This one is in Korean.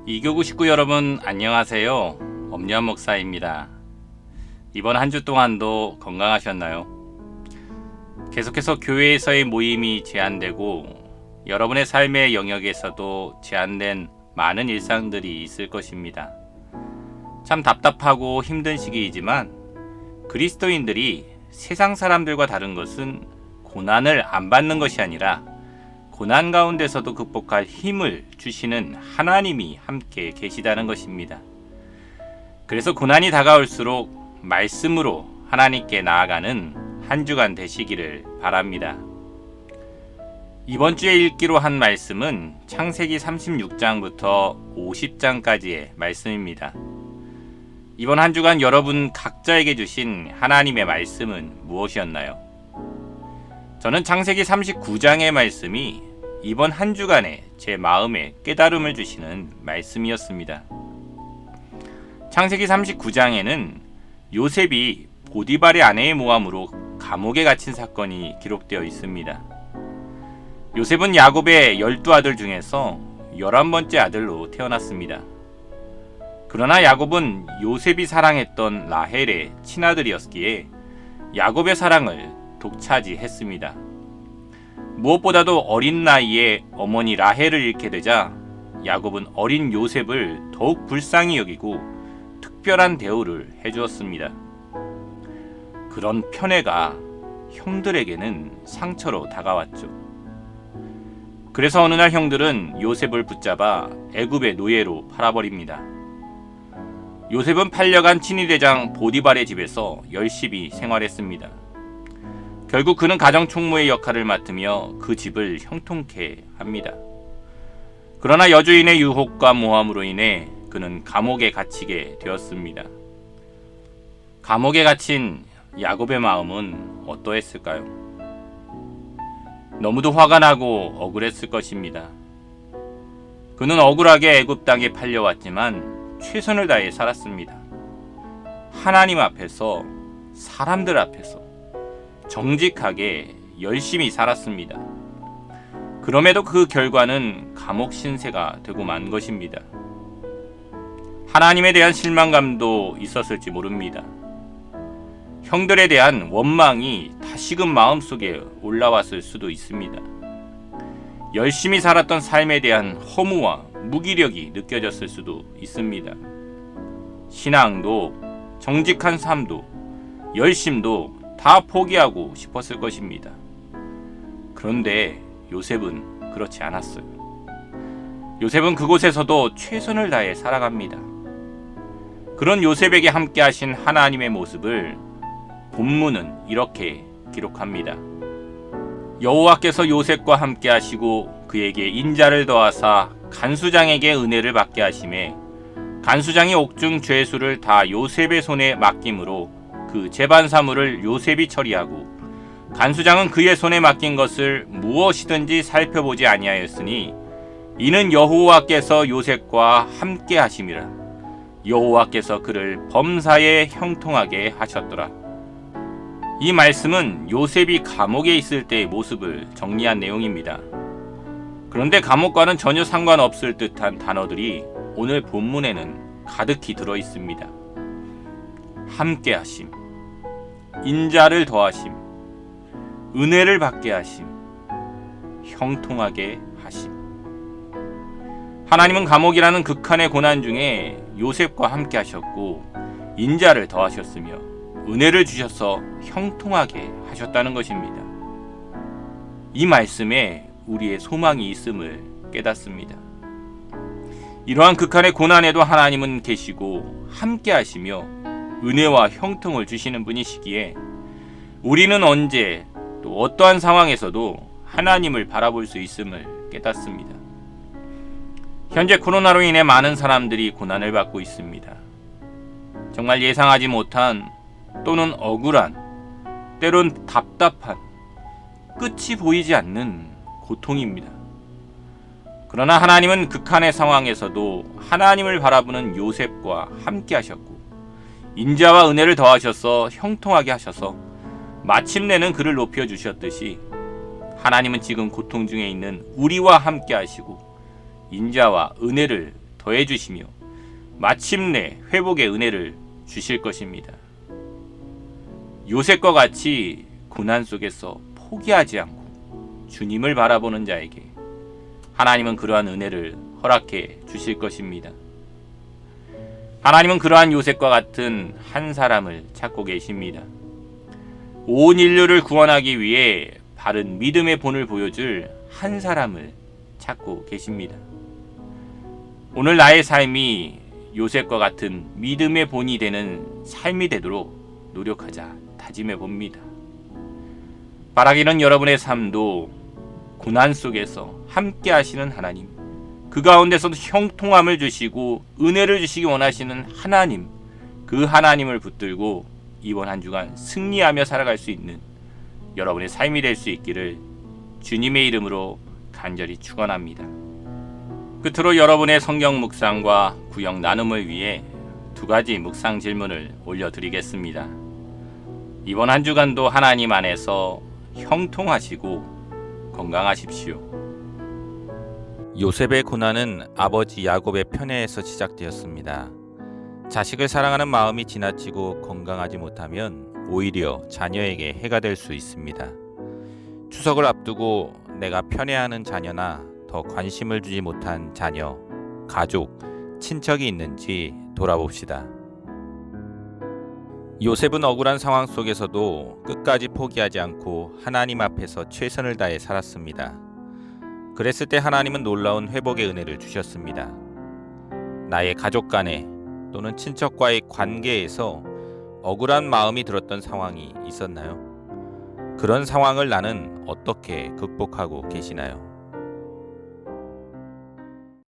이교구 식구 여러분 안녕하세요. 엄니한 목사입니다. 이번 한 주 동안도 건강하셨나요? 계속해서 교회에서의 모임이 제한되고 여러분의 삶의 영역에서도 제한된 많은 일상들이 있을 것입니다. 참 답답하고 힘든 시기이지만 그리스도인들이 세상 사람들과 다른 것은 고난을 안 받는 것이 아니라 고난 가운데서도 극복할 힘을 주시는 하나님이 함께 계시다는 것입니다. 그래서 고난이 다가올수록 말씀으로 하나님께 나아가는 한 주간 되시기를 바랍니다. 이번 주에 읽기로 한 말씀은 창세기 36장부터 50장까지의 말씀입니다. 이번 한 주간 여러분 각자에게 주신 하나님의 말씀은 무엇이었나요? 저는 창세기 39장의 말씀이 이번 한 주간에 제 마음에 깨달음을 주시는 말씀이었습니다. 창세기 39장에는 요셉이 보디발의 아내의 모함으로 감옥에 갇힌 사건이 기록되어 있습니다. 요셉은 야곱의 12아들 중에서 11번째 아들로 태어났습니다. 그러나 야곱은 요셉이 사랑했던 라헬의 친아들이었기에 야곱의 사랑을 독차지했습니다. 무엇보다도 어린 나이에 어머니 라헬을 잃게 되자 야곱은 어린 요셉을 더욱 불쌍히 여기고 특별한 대우를 해주었습니다. 그런 편애가 형들에게는 상처로 다가왔죠. 그래서 어느 날 형들은 요셉을 붙잡아 애굽의 노예로 팔아버립니다. 요셉은 팔려간 친위대장 보디발의 집에서 열심히 생활했습니다. 결국 그는 가정총무의 역할을 맡으며 그 집을 형통케 합니다. 그러나 여주인의 유혹과 모함으로 인해 그는 감옥에 갇히게 되었습니다. 감옥에 갇힌 야곱의 마음은 어떠했을까요? 너무도 화가 나고 억울했을 것입니다. 그는 억울하게 애굽 땅에 팔려왔지만 최선을 다해 살았습니다. 하나님 앞에서, 사람들 앞에서 정직하게 열심히 살았습니다. 그럼에도 그 결과는 감옥 신세가 되고 만 것입니다. 하나님에 대한 실망감도 있었을지 모릅니다. 형들에 대한 원망이 다시금 마음속에 올라왔을 수도 있습니다. 열심히 살았던 삶에 대한 허무와 무기력이 느껴졌을 수도 있습니다. 신앙도, 정직한 삶도, 열심도 다 포기하고 싶었을 것입니다. 그런데 요셉은 그렇지 않았어요. 요셉은 그곳에서도 최선을 다해 살아갑니다. 그런 요셉에게 함께 하신 하나님의 모습을 본문은 이렇게 기록합니다. 여호와께서 요셉과 함께 하시고 그에게 인자를 더하사 간수장에게 은혜를 받게 하시매 간수장이 옥중 죄수를 다 요셉의 손에 맡김으로 그 재반 사물을 요셉이 처리하고 간수장은 그의 손에 맡긴 것을 무엇이든지 살펴보지 아니하였으니 이는 여호와께서 요셉과 함께 하심이라. 여호와께서 그를 범사에 형통하게 하셨더라. 이 말씀은 요셉이 감옥에 있을 때의 모습을 정리한 내용입니다. 그런데 감옥과는 전혀 상관없을 듯한 단어들이 오늘 본문에는 가득히 들어 있습니다. 함께 하심, 인자를 더하심, 은혜를 받게 하심, 형통하게 하심. 하나님은 감옥이라는 극한의 고난 중에 요셉과 함께 하셨고 인자를 더하셨으며 은혜를 주셔서 형통하게 하셨다는 것입니다. 이 말씀에 우리의 소망이 있음을 깨닫습니다. 이러한 극한의 고난에도 하나님은 계시고 함께 하시며 은혜와 형통을 주시는 분이시기에 우리는 언제 또 어떠한 상황에서도 하나님을 바라볼 수 있음을 깨닫습니다. 현재 코로나로 인해 많은 사람들이 고난을 받고 있습니다. 정말 예상하지 못한 또는 억울한, 때론 답답한, 끝이 보이지 않는 고통입니다. 그러나 하나님은 극한의 상황에서도 하나님을 바라보는 요셉과 함께 하셨고 인자와 은혜를 더하셔서 형통하게 하셔서 마침내는 그를 높여주셨듯이 하나님은 지금 고통 중에 있는 우리와 함께 하시고 인자와 은혜를 더해 주시며 마침내 회복의 은혜를 주실 것입니다. 요셉과 같이 고난 속에서 포기하지 않고 주님을 바라보는 자에게 하나님은 그러한 은혜를 허락해 주실 것입니다. 하나님은 그러한 요셉과 같은 한 사람을 찾고 계십니다. 온 인류를 구원하기 위해 바른 믿음의 본을 보여줄 한 사람을 찾고 계십니다. 오늘 나의 삶이 요셉과 같은 믿음의 본이 되는 삶이 되도록 노력하자 다짐해 봅니다. 바라기는 여러분의 삶도 고난 속에서 함께 하시는 하나님, 그 가운데서도 형통함을 주시고 은혜를 주시기 원하시는 하나님, 그 하나님을 붙들고 이번 한 주간 승리하며 살아갈 수 있는 여러분의 삶이 될 수 있기를 주님의 이름으로 간절히 축원합니다. 끝으로 여러분의 성경 묵상과 구역 나눔을 위해 두 가지 묵상 질문을 올려드리겠습니다. 이번 한 주간도 하나님 안에서 형통하시고 건강하십시오. 요셉의 고난은 아버지 야곱의 편애에서 시작되었습니다. 자식을 사랑하는 마음이 지나치고 건강하지 못하면 오히려 자녀에게 해가 될 수 있습니다. 추석을 앞두고 내가 편애하는 자녀나 더 관심을 주지 못한 자녀, 가족, 친척이 있는지 돌아봅시다. 요셉은 억울한 상황 속에서도 끝까지 포기하지 않고 하나님 앞에서 최선을 다해 살았습니다. 그랬을 때 하나님은 놀라운 회복의 은혜를 주셨습니다. 나의 가족 간에 또는 친척과의 관계에서 억울한 마음이 들었던 상황이 있었나요? 그런 상황을 나는 어떻게 극복하고 계시나요?